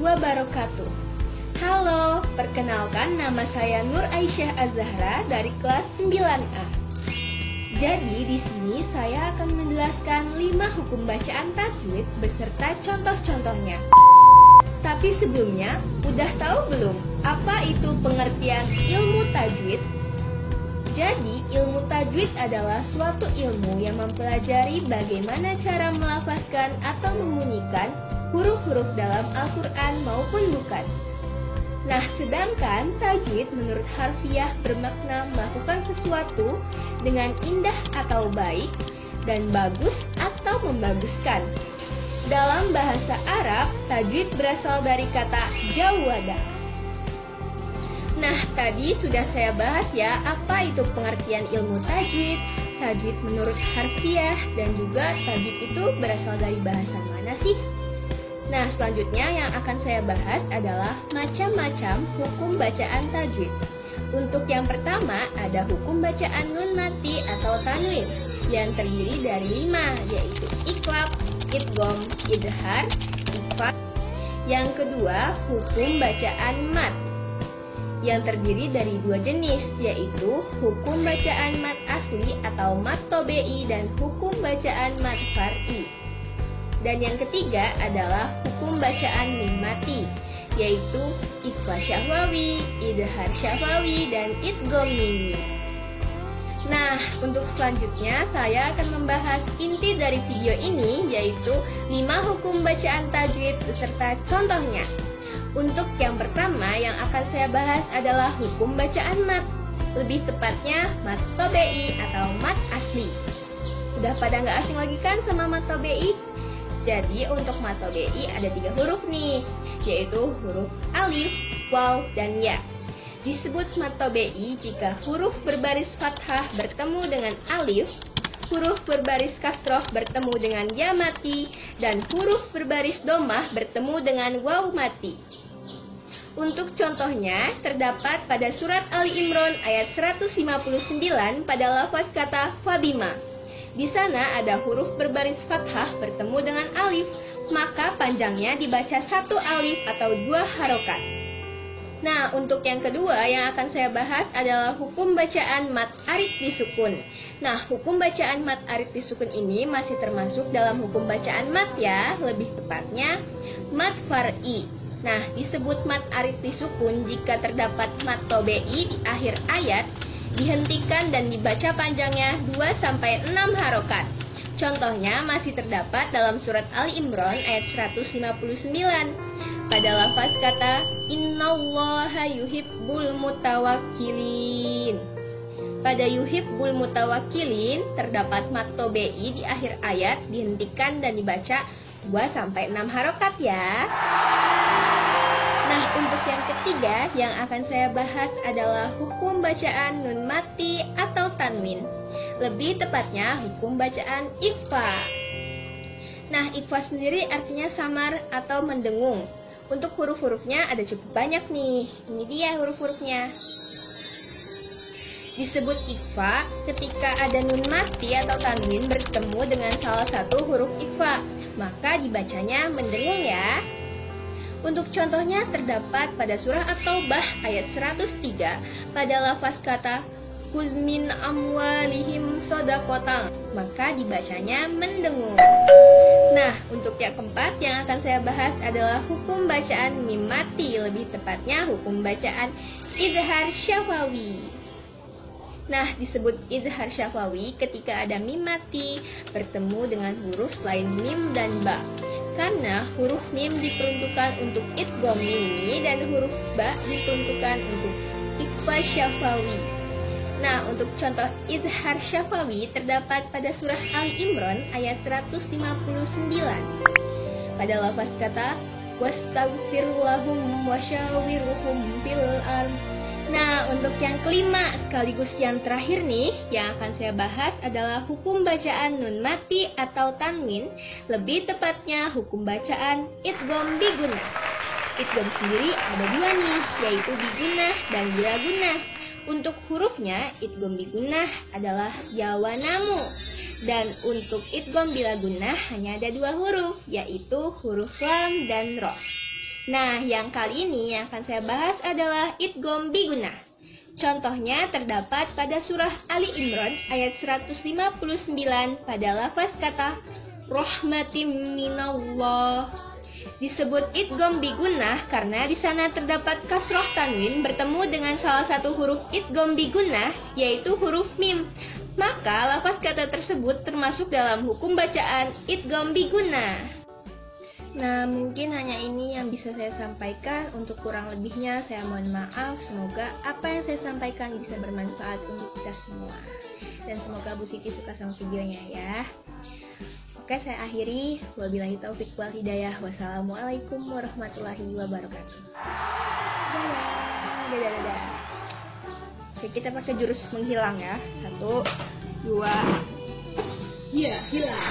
wabarakatuh. Halo, perkenalkan nama saya Nur Aisyah Az-Zahra dari kelas 9A. Jadi di sini saya akan menjelaskan 5 hukum bacaan tajwid beserta contoh-contohnya. Tapi sebelumnya, udah tahu belum apa itu pengertian ilmu tajwid? Jadi, ilmu tajwid adalah suatu ilmu yang mempelajari bagaimana cara melafazkan atau membunyikan huruf-huruf dalam Al-Quran maupun bukan. Nah, sedangkan tajwid menurut harfiah bermakna melakukan sesuatu dengan indah atau baik, dan bagus atau membaguskan. Dalam bahasa Arab, tajwid berasal dari kata jawada. Nah, tadi sudah saya bahas ya apa itu pengertian ilmu tajwid, tajwid menurut harfiah, dan juga tajwid itu berasal dari bahasa mana sih? Nah, selanjutnya yang akan saya bahas adalah macam-macam hukum bacaan tajwid. Untuk yang pertama ada hukum bacaan nun mati atau tanwin yang terdiri dari 5, yaitu iqlab, idgham, idhar, ikhfa. Yang kedua, hukum bacaan mat yang terdiri dari 2 jenis, yaitu hukum bacaan mat asli atau mat tobe'i dan hukum bacaan mat far'i. Dan yang ketiga adalah hukum bacaan mim mati, yaitu ikhfa syahwawi, idhar syahwawi, dan idgham mimi. Nah, untuk selanjutnya saya akan membahas inti dari video ini, yaitu 5 hukum bacaan tajwid beserta contohnya. Untuk yang pertama yang akan saya bahas adalah hukum bacaan mat, lebih tepatnya mat tobe'i atau mat asli. Udah pada nggak asing lagi kan sama mat tobe'i? Jadi untuk mat tobe'i ada 3 huruf nih, yaitu huruf alif, waw, dan ya. Disebut mat tobe'i jika huruf berbaris fathah bertemu dengan alif, huruf berbaris kasroh bertemu dengan ya mati, dan huruf berbaris domah bertemu dengan waw mati. Untuk contohnya terdapat pada surat Ali Imran ayat 159 pada lafaz kata fabima. Di sana ada huruf berbaris fathah bertemu dengan alif, maka panjangnya dibaca 1 alif atau 2 harokat. Nah, untuk yang kedua yang akan saya bahas adalah hukum bacaan mat arid disukun. Nah, hukum bacaan mat arid disukun ini masih termasuk dalam hukum bacaan mat ya, lebih tepatnya mat far'i. Nah, disebut mat arid disukun jika terdapat mat tobe'i di akhir ayat, dihentikan dan dibaca panjangnya 2-6 harokat. Contohnya masih terdapat dalam surat Ali Imran ayat 159. Pada lafaz kata innallaha yuhibbul mutawakkilin. Pada yuhibbul mutawakkilin terdapat mat tobe'i di akhir ayat, dihentikan dan dibaca 2-6 harokat ya. Nah, untuk yang ketiga yang akan saya bahas adalah hukum bacaan nun mati atau tanwin. Lebih tepatnya hukum bacaan ikhfa. Nah, ikhfa sendiri artinya samar atau mendengung. Untuk huruf-hurufnya ada cukup banyak nih. Ini dia huruf-hurufnya. Disebut ikhfa ketika ada nun mati atau tanwin bertemu dengan salah satu huruf ikhfa, maka dibacanya mendengung ya. Untuk contohnya terdapat pada surah At-Taubah ayat 103 pada lafaz kata kuzmin amwalihim sodaqotan, maka dibacanya mendengung. Nah, untuk yang keempat yang akan saya bahas adalah hukum bacaan mim mati, lebih tepatnya hukum bacaan idhar syafawi. Nah, disebut idhar syafawi ketika ada mim mati bertemu dengan huruf selain mim dan ba. Karena huruf mim diperuntukkan untuk idgham mimi dan huruf ba diperuntukkan untuk ikhfa syafawi. Nah, untuk contoh idhar syafawi terdapat pada surah Ali Imran ayat 159. Pada lafaz kata wastaghfir lahum wasyawirhum fil amr. Nah, untuk yang kelima sekaligus yang terakhir nih yang akan saya bahas adalah hukum bacaan nun mati atau tanwin, lebih tepatnya hukum bacaan idgham bigunah. Idgham sendiri ada 2 nih, yaitu bigunah dan bilagunah. Untuk hurufnya idgham bigunah adalah ya wa namu, dan untuk idgham bilagunah hanya ada 2 huruf, yaitu huruf lam dan ro. Nah, yang kali ini yang akan saya bahas adalah idgham bigunah. Contohnya terdapat pada surah Ali Imran ayat 159 pada lafaz kata rahmatim minallah. Disebut idgham bigunah karena di sana terdapat kasroh tanwin bertemu dengan salah satu huruf idgham bigunah, yaitu huruf mim. Maka lafaz kata tersebut termasuk dalam hukum bacaan idgham bigunah. Nah, mungkin hanya ini yang bisa saya sampaikan. Untuk kurang lebihnya saya mohon maaf. Semoga apa yang saya sampaikan bisa bermanfaat untuk kita semua. Dan semoga Bu Siti suka sama videonya ya. Oke, saya akhiri. Wabillahi taufik wal hidayah. Wassalamualaikum warahmatullahi wabarakatuh. Dadah. Oke, kita pakai jurus menghilang ya. 1, 2. Ya, hilang.